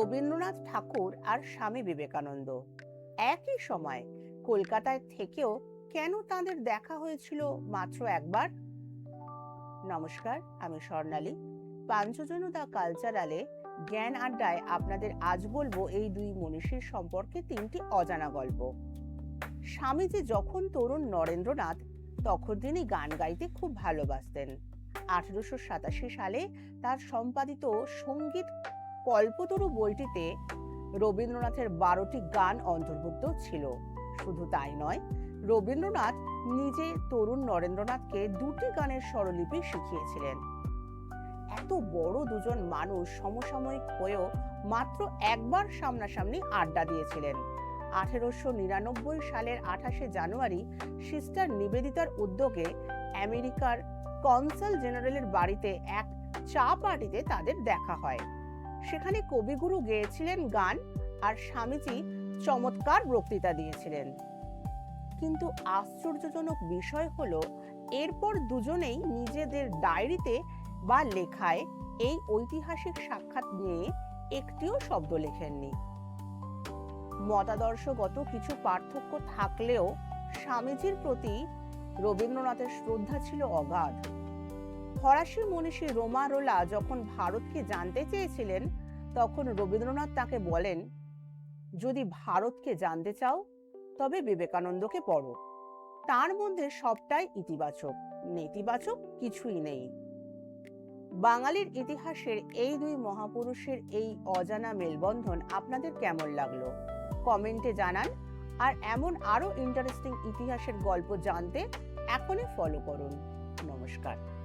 রবীন্দ্রনাথ ঠাকুর আর স্বামী বিবেকানন্দ একই সময় কলকাতায় থেকেও কেন তাদের দেখা হয়েছিল মাত্র একবার? নমস্কার, আমি স্বর্ণালী। পাঞ্চজন্য দ্য কালচারালে জ্ঞান আড্ডায় আপনাদের আজ বলবো এই দুই মনীষীর সম্পর্কে তিনটি অজানা গল্প। স্বামীজি যখন তরুণ নরেন্দ্রনাথ, তখন তিনি গান গাইতে খুব ভালোবাসতেন। 1887 সালে তার সম্পাদিত সঙ্গীত কল্পতরু বইটিতে রবীন্দ্রনাথের 12টি গান অন্তর্ভুক্ত ছিল। শুধু তাই নয়, রবীন্দ্রনাথ নিজে তরুণ নরেন্দ্রনাথকে 2টি গানের স্বরলিপি শিখিয়েছিলেন। এত বড় দুজন মানুষ সমসাময়িক হয়েও মাত্র একবার সামনাসামনি আড্ডা দিয়েছিলেন। 1899 সালের 28শে জানুয়ারি সিস্টার নিবেদিতার উদ্যোগে আমেরিকার কনসাল জেনারেলের বাড়িতে এক চা পার্টিতে তাদের দেখা হয়। সেখানে কবিগুরু গেয়েছিলেন গান আর স্বামীজি চমৎকার বক্তৃতা দিয়েছিলেন। কিন্তু আশ্চর্যজনক বিষয় হলো, এরপর দুজনেই নিজেদের ডায়েরিতে বা লেখায় এই ঐতিহাসিক সাক্ষাৎ নিয়ে একটিও শব্দ লেখেননি। মতাদর্শগত কিছু পার্থক্য থাকলেও স্বামীজির প্রতি রবীন্দ্রনাথের শ্রদ্ধা ছিল অগাধ। ফরাসি মনীষী রোমারোলা যখন ভারতকে জানতে চেয়েছিলেন, তখন রবীন্দ্রনাথ তাকে বলেন, যদি ভারতকে জানতে চাও তবে বিবেকানন্দকে পড়ো। তার মধ্যে সবটাই ইতিবাচক, নেতিবাচক কিছুই নেই। বাঙালির ইতিহাসের এই দুই মহাপুরুষের এই অজানা মেলবন্ধন আপনাদের কেমন লাগলো কমেন্টে জানান। আর এমন আরো ইন্টারেস্টিং ইতিহাসের গল্প জানতে এখনই ফলো করুন। নমস্কার।